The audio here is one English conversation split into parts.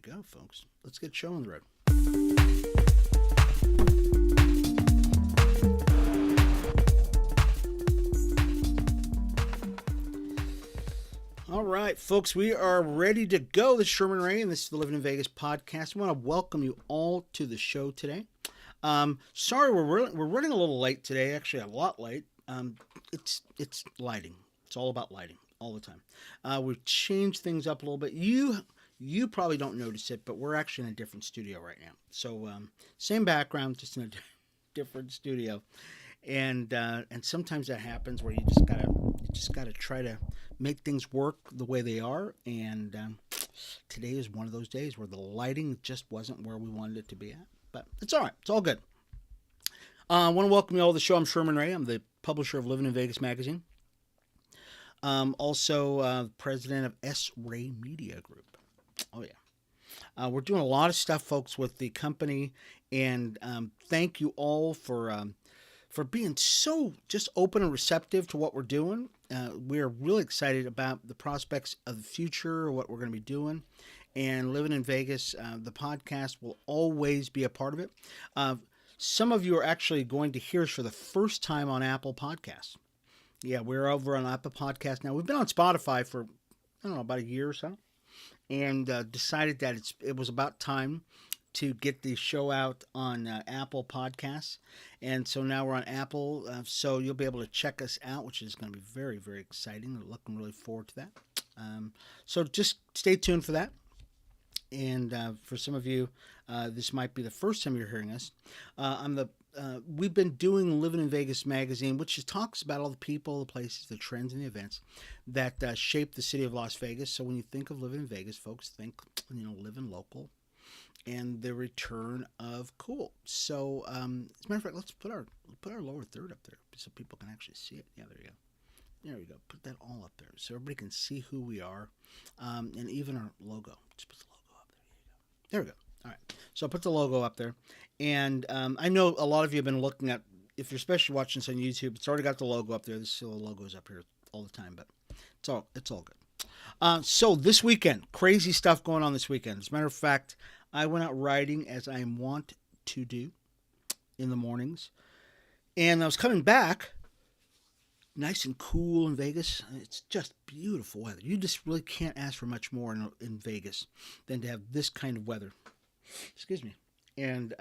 go, folks. Let's get the show on the road. All right, folks, we are ready to go. This is Sherman Ray, and this is the Livin in Vegas podcast. I want to welcome you all to the show today. Sorry, we're running a little late today. Actually, a lot late. It's lighting. It's all about lighting all the time. We've changed things up a little bit. You probably don't notice it, but we're actually in a different studio right now. So same background, just in a different studio. And sometimes that happens where you just gotta try to make things work the way they are. And today is one of those days where the lighting just wasn't where we wanted it to be at. But it's all right. It's all good. I want to welcome you all to the show. I'm Sherman Ray. I'm the publisher of Livin in Vegas magazine. Also president of S. Ray Media Group. Oh yeah. We're doing a lot of stuff, folks, with the company, and thank you all for being so just open and receptive to what we're doing. We're really excited about the prospects of the future, what we're going to be doing. And Livin in Vegas, the podcast will always be a part of it. Some of you are actually going to hear us for the first time on Apple Podcasts. Yeah, we're over on Apple Podcasts now. We've been on Spotify for, about a year or so. And decided that it was about time to get the show out on Apple Podcasts. And so now we're on Apple, so you'll be able to check us out, which is going to be very, very exciting. We're looking really forward to that. So just stay tuned for that. And for some of you, this might be the first time you're hearing us. We've been doing Livin in Vegas magazine, which talks about all the people, the places, the trends, and the events that shape the city of Las Vegas. So when you think of Livin in Vegas, folks think, living local and the return of cool. So as a matter of fact, let's put our lower third up there so people can actually see it. Yeah, there you go. There we go. Put that all up there so everybody can see who we are, and even our logo. Just put the logo up there. There we go. All right. So I put the logo up there, and I know a lot of you have been looking at, if you're especially watching this on YouTube, it's already got the logo up there. There's still the logos up here all the time, but it's all good. So this weekend, crazy stuff going on this weekend. As a matter of fact, I went out riding as I want to do in the mornings, and I was coming back. Nice and cool in Vegas. It's just beautiful weather. You just really can't ask for much more in Vegas than to have this kind of weather. Excuse me. And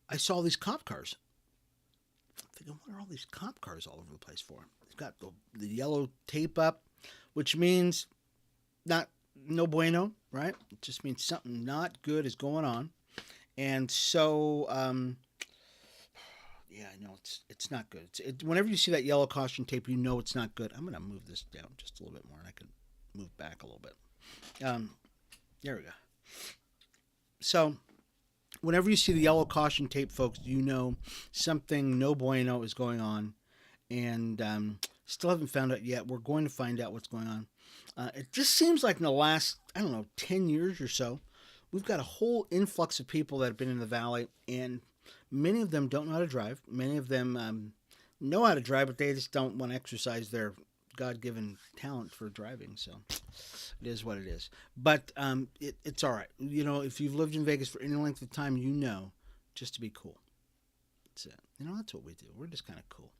I saw these cop cars. I'm thinking, what are all these cop cars all over the place for? They've got the yellow tape up, which means no bueno, right? It just means something not good is going on. And so, yeah, I know it's not good. Whenever you see that yellow caution tape, you know it's not good. I'm going to move this down just a little bit more, and I can move back a little bit. There we go. So, whenever you see the yellow caution tape, folks, you know something no bueno is going on, and still haven't found out yet. We're going to find out what's going on. It just seems like in the last, 10 years or so, we've got a whole influx of people that have been in the valley, and many of them don't know how to drive. Many of them know how to drive, but they just don't want to exercise their God-given talent for driving. So it is what it is. But it's all right. If you've lived in Vegas for any length of time, just to be cool. That's it. That's what we do. We're just kind of cool.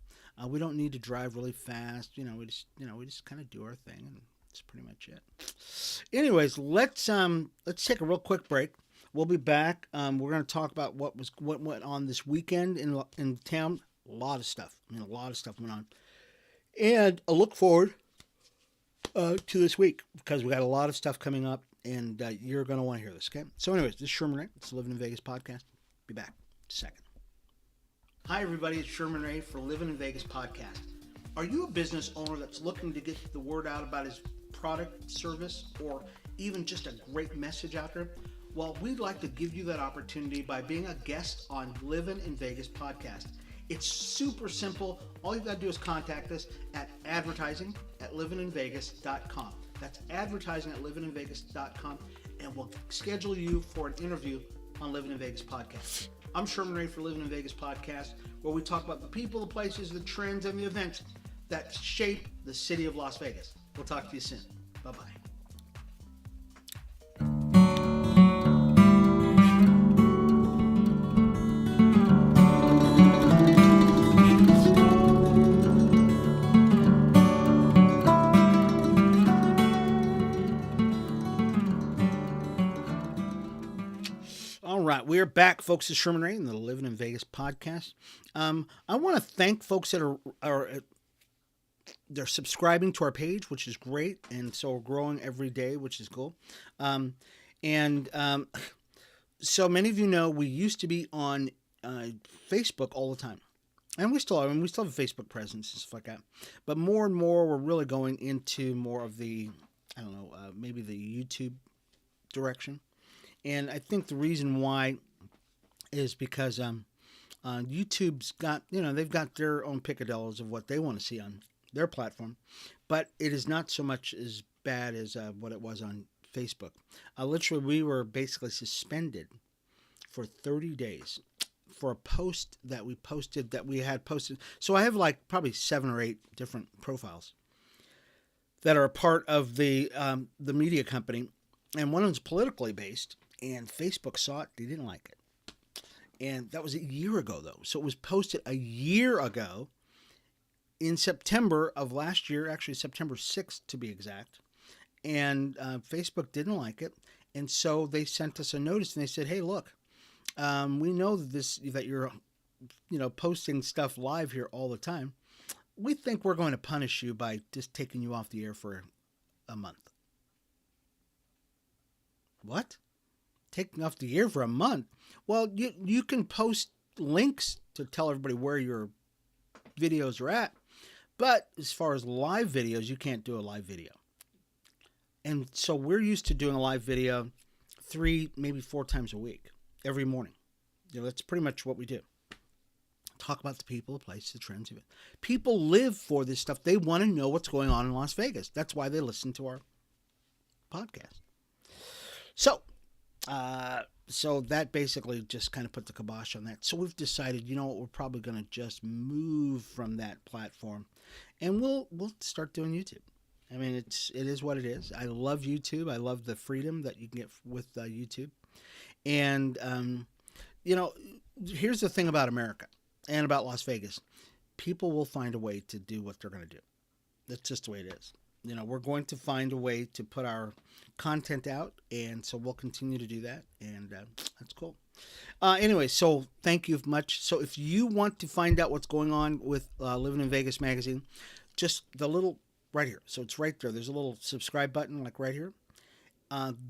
We don't need to drive really fast. We just kind of do our thing, and that's pretty much it. Anyways, let's take a real quick break. We'll be back. We're going to talk about what went on this weekend in town. A lot of stuff. A lot of stuff went on. And I look forward to this week because we got a lot of stuff coming up, and you're going to want to hear this, okay? So anyways, this is Sherman Ray. It's the Livin in Vegas podcast. Be back in a second. Hi, everybody. It's Sherman Ray for Livin in Vegas podcast. Are you a business owner that's looking to get the word out about his product, service, or even just a great message out there? Well, we'd like to give you that opportunity by being a guest on Livin in Vegas podcast. It's super simple. All you've got to do is contact us at advertising@livininvegas.com. That's advertising@livininvegas.com, and we'll schedule you for an interview on Livin in Vegas podcast. I'm Sherman Ray for Livin in Vegas podcast, where we talk about the people, the places, the trends, and the events that shape the city of Las Vegas. We'll talk to you soon. Bye-bye. We're back, folks. It's Sherman Ray in the Livin in Vegas podcast. I want to thank folks that are they're subscribing to our page, which is great, and so we're growing every day, which is cool. Um, and So many of you know we used to be on Facebook all the time, and we still are. I mean, we still have a Facebook presence and stuff like that. But more and more, we're really going into more of the, I don't know, maybe the YouTube direction. And I think the reason why is because YouTube's got, they've got their own picadillos of what they want to see on their platform, but it is not so much as bad as what it was on Facebook. Literally, we were basically suspended for 30 days for a post that we had posted. So I have like probably 7 or 8 different profiles that are a part of the media company, and one of them's politically based, and Facebook saw it. They didn't like it. And that was a year ago, though. So it was posted a year ago in September of last year, actually September 6th to be exact. And Facebook didn't like it. And so they sent us a notice, and they said, hey, look, we know that you're posting stuff live here all the time. We think we're going to punish you by just taking you off the air for a month. What? Taking off the air for a month? Well, you can post links to tell everybody where your videos are at, but as far as live videos, you can't do a live video. And so we're used to doing a live video 3, maybe 4 times a week, every morning. That's pretty much what we do. Talk about the people, the place, the trends of it. People live for this stuff. They want to know what's going on in Las Vegas. That's why they listen to our podcast. So that basically just kind of put the kibosh on that. So we've decided, we're probably going to just move from that platform, and we'll start doing YouTube. I mean, it is what it is. I love YouTube. I love the freedom that you can get with YouTube. And here's the thing about America and about Las Vegas: people will find a way to do what they're going to do. That's just the way it is. We're going to find a way to put our content out, and so we'll continue to do that, and that's cool. Anyway, so thank you much. So if you want to find out what's going on with Livin in Vegas magazine, just the little right here. So it's right there. There's a little subscribe button, like right here.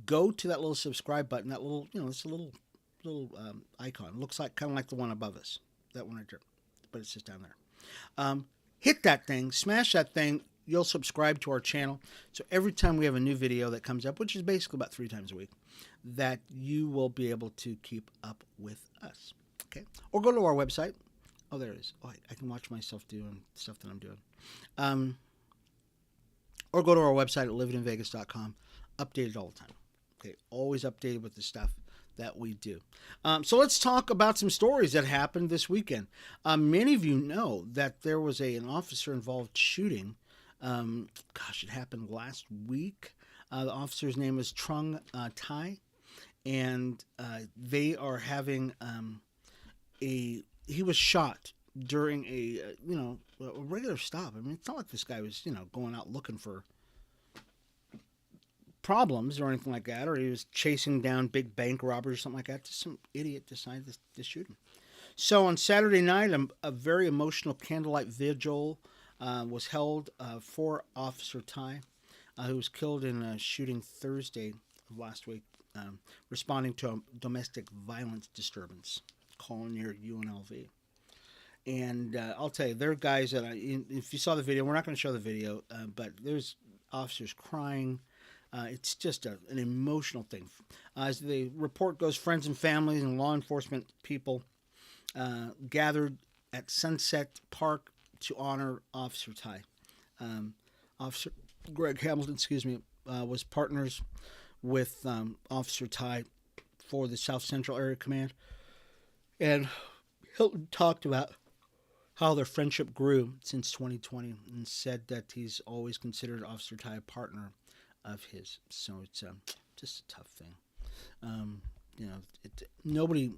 Go to that little subscribe button. That little, it's a little icon. It looks like kind of like the one above us. That one right there, but it's just down there. Hit that thing, smash that thing. You'll subscribe to our channel. So every time we have a new video that comes up, which is basically about 3 times a week, that you will be able to keep up with us. Okay. Or go to our website. Oh, there it is. Oh, I can watch myself doing stuff that I'm doing. Or go to our website at livininvegas.com. Updated all the time. Okay. Always updated with the stuff that we do. So let's talk about some stories that happened this weekend. Many of you know that there was an officer-involved shooting. It happened last week. The officer's name is Trung Tai, and they are having he was shot during a regular stop. I mean, it's not like this guy was going out looking for problems or anything like that, or he was chasing down big bank robbers or something like that. Just some idiot decided to shoot him. So on Saturday night, a very emotional candlelight vigil was held for Officer Tai, who was killed in a shooting Thursday of last week, responding to a domestic violence disturbance calling near UNLV. And I'll tell you, there are guys that, if you saw the video, we're not going to show the video, but there's officers crying. It's just an emotional thing. As the report goes, friends and families and law enforcement people gathered at Sunset Park to honor Officer Tai. Officer Greg Hamilton, was partners with Officer Tai for the South Central Area Command. And Hilton talked about how their friendship grew since 2020 and said that he's always considered Officer Tai a partner of his. So it's just a tough thing. Nobody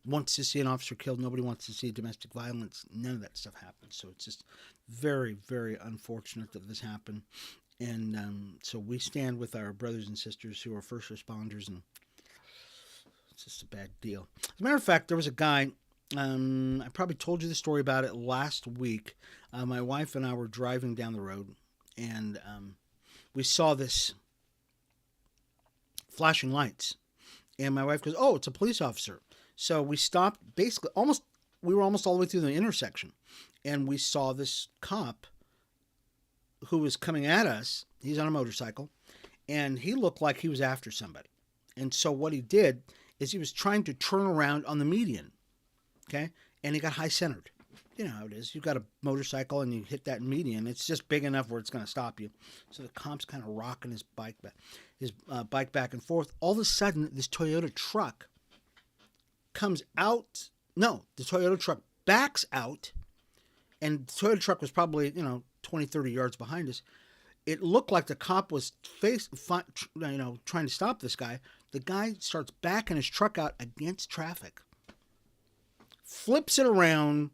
wants to see an officer killed. Nobody wants to see domestic violence. None of that stuff happens. So it's just very, very unfortunate that this happened. And so we stand with our brothers and sisters who are first responders, and it's just a bad deal. As a matter of fact, there was a guy. I probably told you the story about it last week. My wife and I were driving down the road, and we saw this flashing lights. And my wife goes, "Oh, it's a police officer." So we stopped. Basically, we were almost all the way through the intersection, and we saw this cop who was coming at us. He's on a motorcycle, and he looked like he was after somebody. And so what he did is he was trying to turn around on the median, okay? And he got high centered. You know how it is. You've got a motorcycle and you hit that median. It's just big enough where it's going to stop you. So the cop's kind of rocking his bike back and forth. All of a sudden, this Toyota truck comes out. No, the Toyota truck backs out, and the Toyota truck was probably 20, 30 yards behind us. It looked like the cop was trying to stop this guy. The guy starts backing his truck out against traffic, flips it around,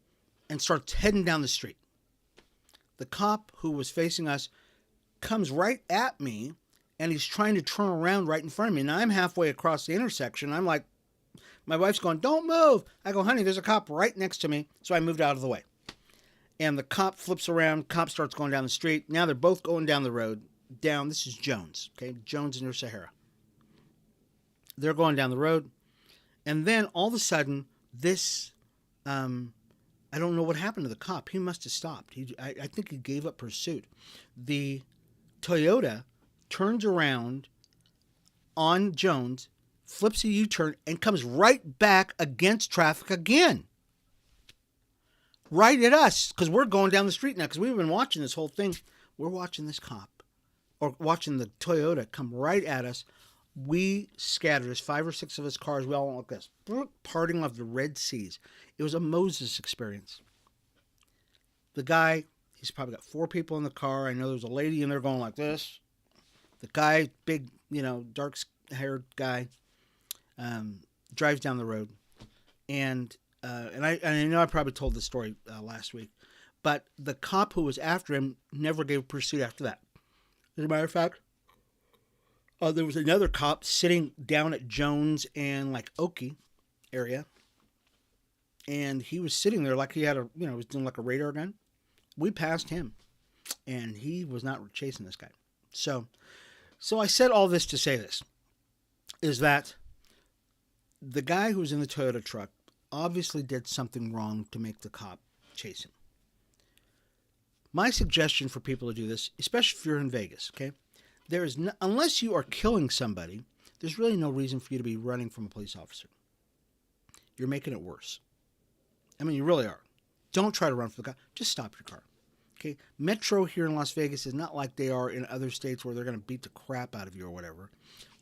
and starts heading down the street. The cop who was facing us comes right at me, and he's trying to turn around right in front of me. Now, I'm halfway across the intersection. I'm like, my wife's going, "Don't move." I go, "Honey, there's a cop right next to me." So I moved out of the way. And the cop flips around. Cop starts going down the street. Now they're both going down the road. This is Jones, okay? Jones near Sahara. They're going down the road. And then all of a sudden, this, I don't know what happened to the cop. He must have stopped. I think he gave up pursuit. The Toyota turns around on Jones, flips a U-turn, and comes right back against traffic again. Right at us, because we're going down the street now, because we've been watching this whole thing. We're watching this cop, or watching the Toyota come right at us. We scattered. There's 5 or 6 of us cars. We all went like this, parting of the Red Seas. It was a Moses experience. The guy, he's probably got 4 people in the car. I know there's a lady in there going like this. The guy, big, dark-haired guy, drives down the road, and I know I probably told this story last week, but the cop who was after him never gave pursuit after that. As a matter of fact, there was another cop sitting down at Jones and Okie area, and he was sitting there like he had was doing like a radar gun. We passed him, and he was not chasing this guy. So I said all this to say this, is that the guy who was in the Toyota truck obviously did something wrong to make the cop chase him. My suggestion for people to do this, especially if you're in Vegas, okay? Unless you are killing somebody, there's really no reason for you to be running from a police officer. You're making it worse. I mean, you really are. Don't try to run from the cop. Just stop your car. Okay? Metro here in Las Vegas is not like they are in other states where they're going to beat the crap out of you or whatever,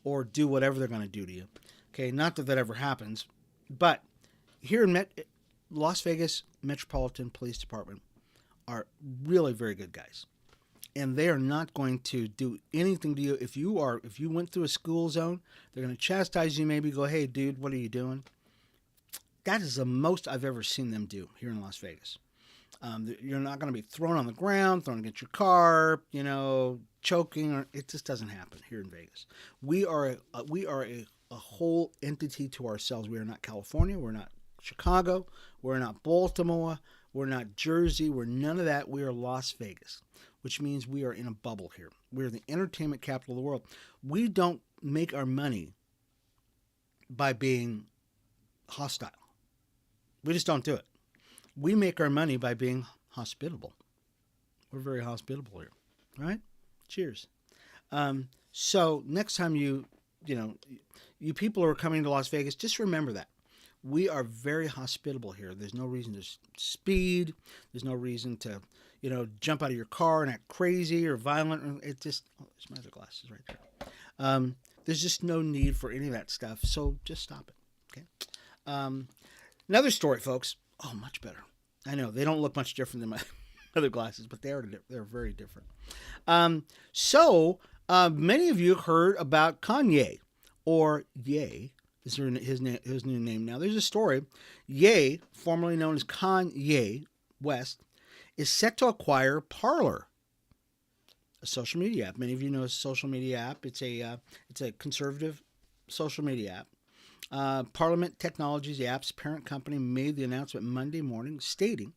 or do whatever they're going to do to you. Okay? Not that ever happens, but here in Las Vegas Metropolitan Police Department are really very good guys. And they are not going to do anything to you. If you went through a school zone, they're going to chastise you, maybe go, "Hey, dude, what are you doing?" That is the most I've ever seen them do here in Las Vegas. You're not going to be thrown on the ground, thrown against your car, choking. It just doesn't happen here in Vegas. We are a whole entity to ourselves. We are not California. We're not Chicago. We're not Baltimore. We're not Jersey. We're none of that. We are Las Vegas, which means we are in a bubble here. We're the entertainment capital of the world. We don't make our money by being hostile. We just don't do it. We make our money by being hospitable. We're very hospitable here, right? Cheers. So next time you people who are coming to Las Vegas, just remember that. We are very hospitable here. There's no reason to speed. There's no reason to, jump out of your car and act crazy or violent. There's my other glasses right there. There's just no need for any of that stuff. So just stop it. Okay. Another story, folks. Oh, much better. I know they don't look much different than my other glasses, but they're very different. Many of you heard about Kanye, or Ye. Is his new name now. There's a story. Ye, formerly known as Kanye West, is set to acquire Parler. a social media app. Many of you know a social media app. It's a conservative social media app. Parliament Technologies, the app's parent company, made the announcement Monday morning, stating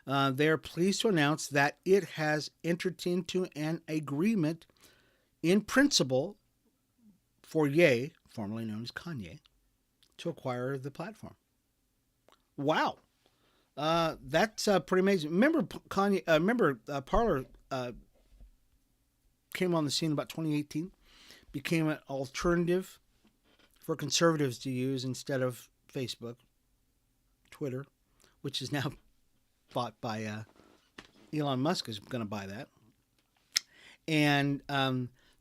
they are pleased to announce that it has entered into an agreement in principle for Ye, formerly known as Kanye, to acquire the platform. Wow. That's pretty amazing. Remember Kanye? Parler came on the scene about 2018, became an alternative for conservatives to use instead of Facebook, Twitter, which is now bought by Elon Musk is going to buy that, and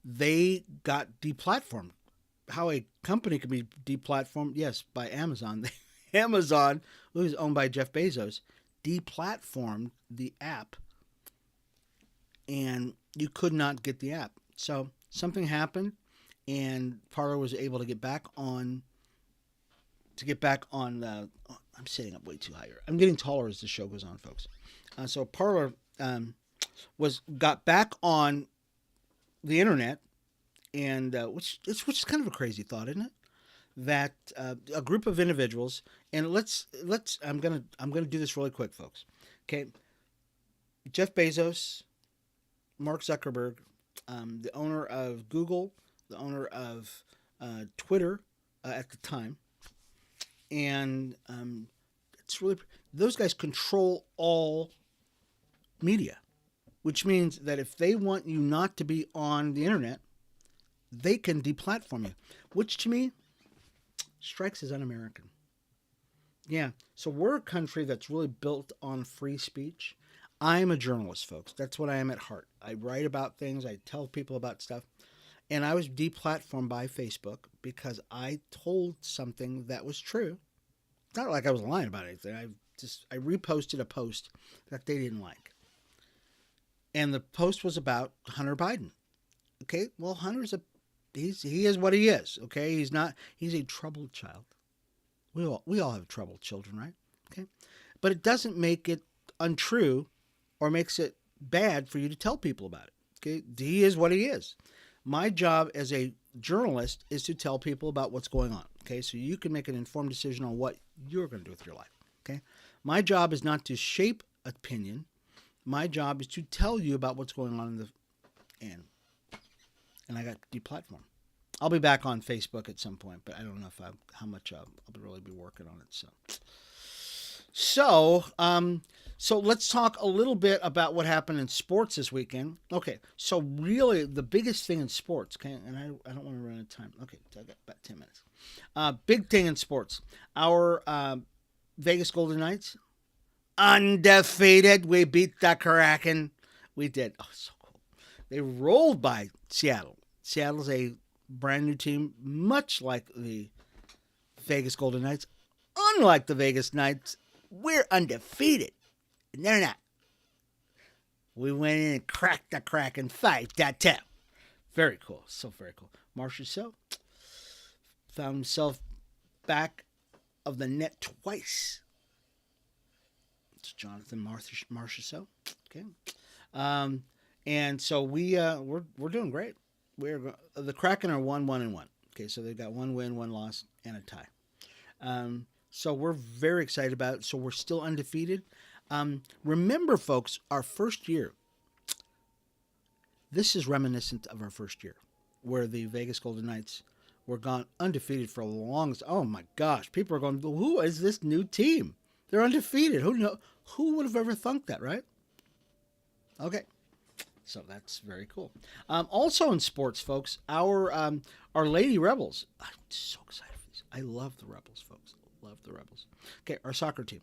they got deplatformed. How a company can be deplatformed? Yes, by Amazon. Amazon, who's owned by Jeff Bezos, deplatformed the app, and you could not get the app. So something happened, and Parler was able to get back on. I'm sitting up way too high here. I'm getting taller as the show goes on, folks. So Parler got back on the internet, and which is kind of a crazy thought, isn't it? That a group of individuals, and let's I'm gonna do this really quick, folks. Okay, Jeff Bezos, Mark Zuckerberg, the owner of Google, the owner of Twitter at the time, and it's really those guys control all media, which means that if they want you not to be on the internet, they can deplatform you, which to me strikes as un-American. Yeah, so we're a country that's really built on free speech. I'm a journalist, folks. That's what I am at heart. I write about things. I tell people about stuff. And I was deplatformed by Facebook because I told something that was true. It's not like I was lying about anything. I reposted a post that they didn't like. And the post was about Hunter Biden. Okay, well, he is what he is. Okay, he's a troubled child. We all have troubled children, right? Okay, but it doesn't make it untrue or makes it bad for you to tell people about it. Okay, he is what he is. My job as a journalist is to tell people about what's going on. Okay, so you can make an informed decision on what you're going to do with your life. Okay, my job is not to shape opinion. My job is to tell you about what's going on in the and I got deplatformed. I'll be back on Facebook at some point, but I don't know how much I'll really be working on it. So let's talk a little bit about what happened in sports this weekend. Okay, so really the biggest thing in sports, okay, and I don't want to run out of time. Okay, so I got about 10 minutes. Big thing in sports. Our Vegas Golden Knights, undefeated. We beat the Kraken. We did. Oh, so cool. They rolled by Seattle. Seattle's a brand new team, much like the Vegas Golden Knights. Unlike the Vegas Knights, we're undefeated. And they're not. We went in and cracked the Kraken 5-2. Very cool. So very cool. Marchessault found himself back of the net twice. It's Jonathan Marchessault. Okay. And so we're doing great. The Kraken are 1-1-1. Okay, so they've got 1 win, 1 loss, and a tie. So we're very excited about it. So we're still undefeated. Remember, folks, our first year. This is reminiscent of our first year, where the Vegas Golden Knights were gone undefeated for a long. Oh my gosh, people are going, who is this new team? They're undefeated. Who would have ever thunk that, right? Okay. So that's very cool. Also in sports, folks, our Lady Rebels. I'm so excited for this. I love the Rebels, folks. Love the Rebels. Okay, our soccer team.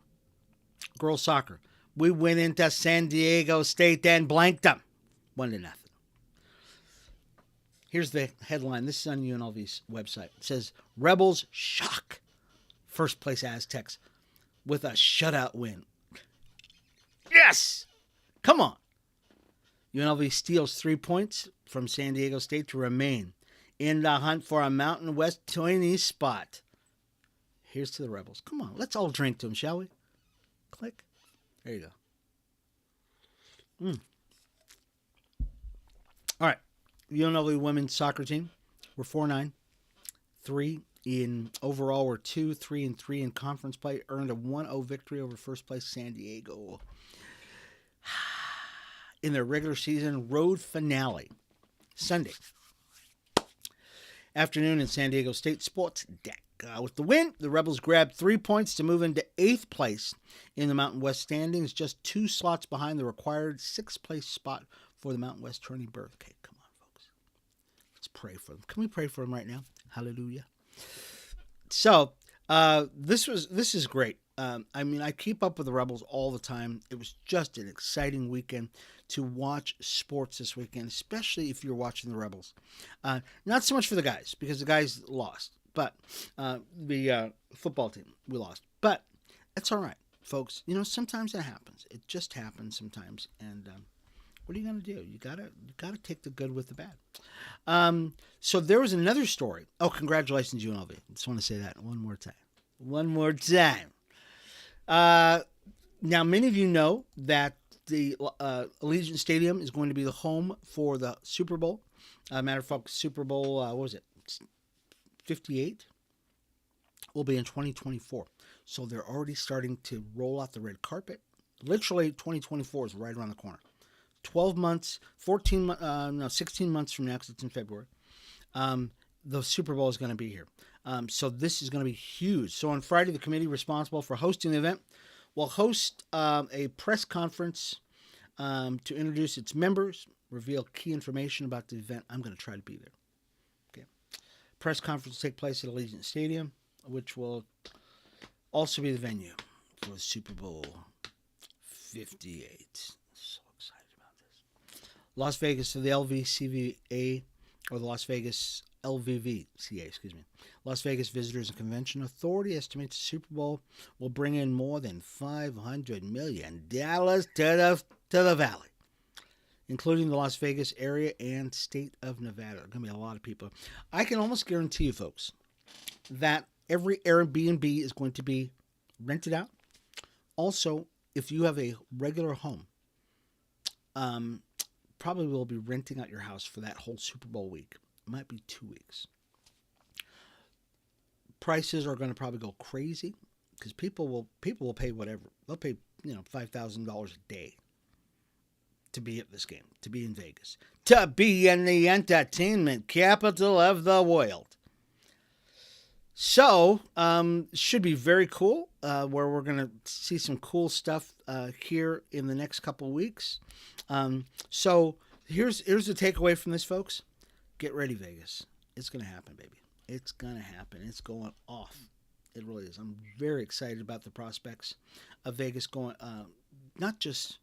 Girls soccer. We went into San Diego State and blanked them. 1-0. Here's the headline. This is on UNLV's website. It says, Rebels shock first place Aztecs with a shutout win. Yes! Come on. UNLV steals 3 points from San Diego State to remain in the hunt for a Mountain West 20 spot. Here's to the Rebels. Come on, let's all drink to them, shall we? Click. There you go. All right. UNLV women's soccer team. We're 4-9, 3 in overall. We're 2-3-3 in conference play. Earned a 1-0 victory over first place San Diego in their regular season road finale Sunday afternoon in San Diego State Sports Deck. With the win, the Rebels grabbed 3 points to move into 8th place in the Mountain West standings, just 2 slots behind the required 6th place spot for the Mountain West tourney berth. Okay, come on, folks. Let's pray for them. Can we pray for them right now? Hallelujah. So, this is great. I mean, I keep up with the Rebels all the time. It was just an exciting weekend to watch sports this weekend, especially if you're watching the Rebels. Not so much for the guys, because the guys lost, but the football team, we lost. But that's all right, folks. You know, sometimes that happens. It just happens sometimes, and what are you going to do? You gotta take the good with the bad. So there was another story. Oh, congratulations, UNLV. I just want to say that one more time. One more time. Now, many of you know that the Allegiant Stadium is going to be the home for the Super Bowl. Matter of fact, Super Bowl, what was it? 58 will be in 2024. So they're already starting to roll out the red carpet. Literally, 2024 is right around the corner. 12 months, 16 months from now, because it's in February, the Super Bowl is going to be here. So this is going to be huge. So on Friday, the committee responsible for hosting the event will host a press conference to introduce its members, reveal key information about the event. I'm going to try to be there. Okay. Press conference will take place at Allegiant Stadium, which will also be the venue for the Super Bowl 58. So excited about this. Las Vegas for the LVCVA, or the Las Vegas LVVCA, Las Vegas Visitors and Convention Authority estimates the Super Bowl will bring in more than $500 million to the valley, including the Las Vegas area and state of Nevada. There are going to be a lot of people. I can almost guarantee you, folks, that every Airbnb is going to be rented out. Also, if you have a regular home, probably will be renting out your house for that whole Super Bowl week. It might be 2 weeks. Prices are going to probably go crazy because people will pay whatever. They'll pay $5,000 a day to be at this game, to be in Vegas, to be in the entertainment capital of the world. So should be very cool. Where we're going to see some cool stuff here in the next couple of weeks. So here's the takeaway from this, folks. Get ready, Vegas. It's going to happen, baby. It's going to happen. It's going off. It really is. I'm very excited about the prospects of Vegas going, not just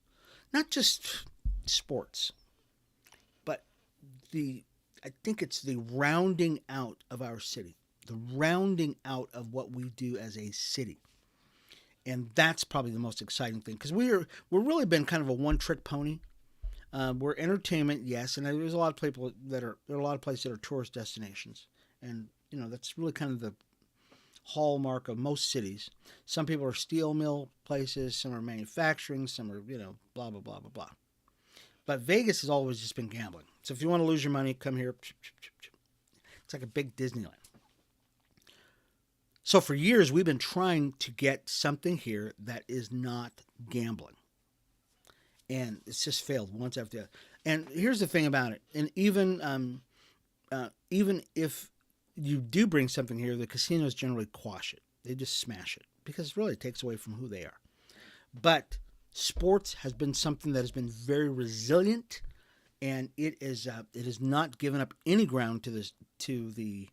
sports, but I think it's the rounding out of our city, the rounding out of what we do as a city. And that's probably the most exciting thing, because we're really been kind of a one-trick pony. We're entertainment, yes, and there's a lot of people there are a lot of places that are tourist destinations, and that's really kind of the hallmark of most cities. Some people are steel mill places, some are manufacturing, some are blah blah blah blah blah. But Vegas has always just been gambling. So if you want to lose your money, come here. It's like a big Disneyland. So for years we've been trying to get something here that is not gambling. And it's just failed once after the other. And here's the thing about it. And even if you do bring something here, the casinos generally quash it. They just smash it because really it takes away from who they are. But sports has been something that has been very resilient, and it has not given up any ground to the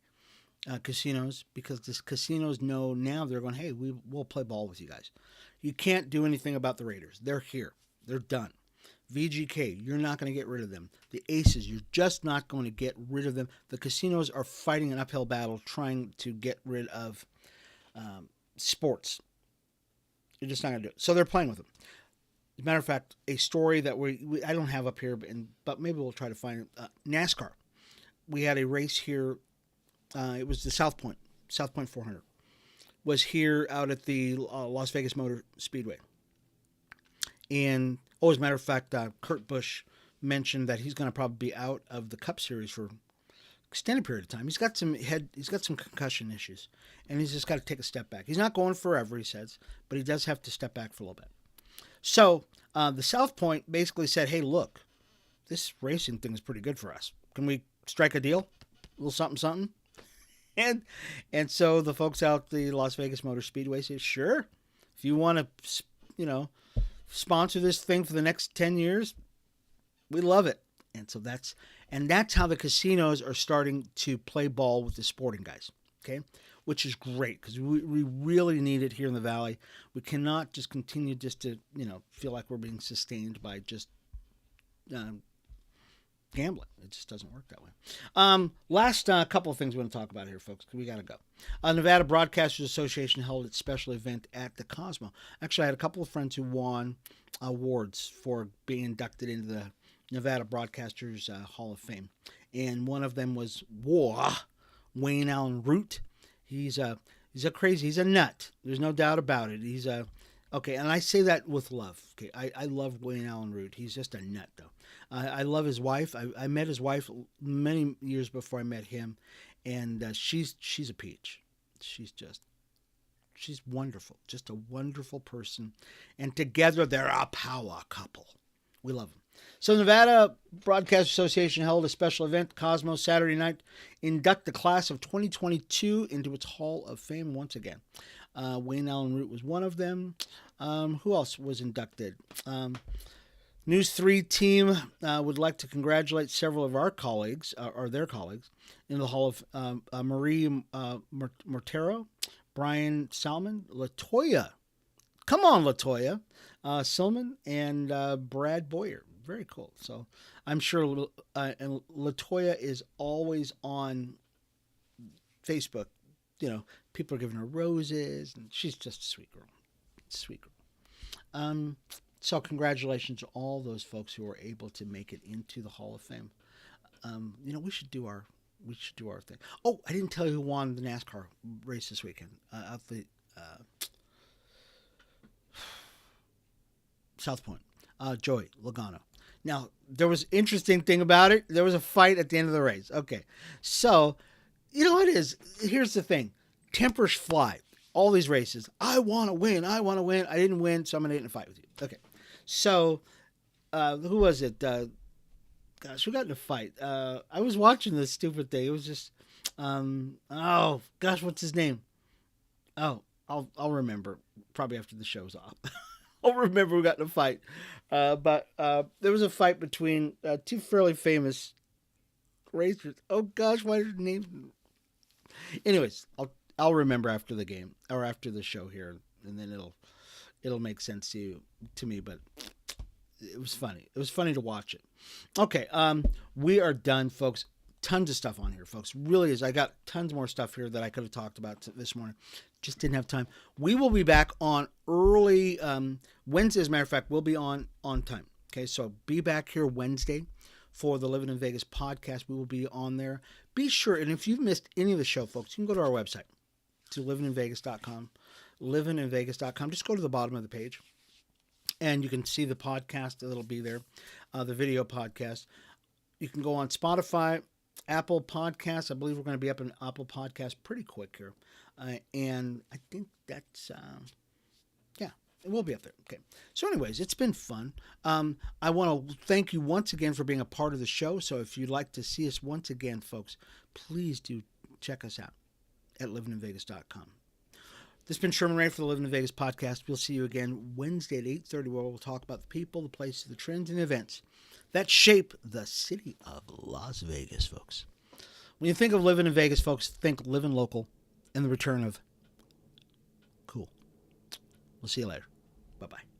casinos, because the casinos know now they're going, hey, we'll play ball with you guys. You can't do anything about the Raiders. They're here. They're done. VGK, you're not going to get rid of them. The Aces, you're just not going to get rid of them. The casinos are fighting an uphill battle trying to get rid of sports. You're just not going to do it. So they're playing with them. As a matter of fact, a story that I don't have up here, but maybe we'll try to find it. NASCAR. We had a race here. It was the South Point 400. Was here out at the Las Vegas Motor Speedway. And, as a matter of fact, Kurt Busch mentioned that he's going to probably be out of the Cup Series for extended period of time. He's got some concussion issues, and he's just got to take a step back. He's not going forever, he says, but he does have to step back for a little bit. So the South Point basically said, "Hey, look, this racing thing is pretty good for us. Can we strike a deal? A little something, something?" And so the folks out at the Las Vegas Motor Speedway say, "Sure, if you want to, sponsor this thing for the next 10 years, we love it." And so that's how the casinos are starting to play ball with the sporting guys, okay? Which is great, because we really need it here in the Valley. We cannot just continue just to, feel like we're being sustained by just gambling. It just doesn't work that way. Last couple of things we want to talk about here, folks, because we got to go. Nevada Broadcasters Association held its special event at the Cosmo. Actually, I had a couple of friends who won awards for being inducted into the Nevada Broadcasters Hall of Fame. And one of them was Wayne Allen Root. He's a nut. There's no doubt about it. Okay, and I say that with love. Okay, I love Wayne Allen Root. He's just a nut, though. I love his wife. I met his wife many years before I met him, and she's a peach. She's wonderful. Just a wonderful person, and together they're a power couple. We love them. So Nevada Broadcast Association held a special event, Cosmo, Saturday night, induct the class of 2022 into its Hall of Fame once again. Wayne Allen Root was one of them. Who else was inducted? News 3 team would like to congratulate several of our colleagues, or their colleagues, in the Hall of Marie Mortero, Brian Salmon, LaToya. Come on, LaToya. Silman, and Brad Boyer. Very cool. So I'm sure and LaToya is always on Facebook. People are giving her roses, and she's just a sweet girl. Sweet girl. So congratulations to all those folks who were able to make it into the Hall of Fame. We should do our thing. Oh, I didn't tell you who won the NASCAR race this weekend. At the South Point. Joey Logano. Now, there was an interesting thing about it. There was a fight at the end of the race. Okay. So, you know what it is? Here's the thing. Tempers fly. All these races. I want to win. I didn't win, so I'm going to get in a fight with you. Okay. So, who was it? Gosh, who got in a fight? I was watching this stupid thing. It was just, what's his name? Oh, I'll remember. Probably after the show's off. I'll remember who got in a fight. But there was a fight between two fairly famous racers. Oh gosh, why did names? Anyways, I'll remember after the game or after the show here, and then it'll make sense to me. But it was funny. It was funny to watch it. Okay, we are done, folks. Tons of stuff on here, folks. Really is. I got tons more stuff here that I could have talked about this morning. Just didn't have time. We will be back on early Wednesday. As a matter of fact, we'll be on time. Okay, so be back here Wednesday for the Livin in Vegas podcast. We will be on there. Be sure, and if you've missed any of the show, folks, you can go to our website, to livininvegas.com, livininvegas.com. Just go to the bottom of the page, and you can see the podcast that'll be there, the video podcast. You can go on Spotify, Apple Podcasts. I believe we're going to be up in Apple Podcasts pretty quick here. And I think that's, it will be up there. Okay. So anyways, it's been fun. I want to thank you once again for being a part of the show. So if you'd like to see us once again, folks, please do check us out at livininvegas.com. This has been Sherman Ray for the Livin in Vegas podcast. We'll see you again Wednesday at 8:30, where we'll talk about the people, the places, the trends, and events that shape the city of Las Vegas, folks. When you think of living in Vegas, folks, think living local and the return of cool. We'll see you later. Bye-bye.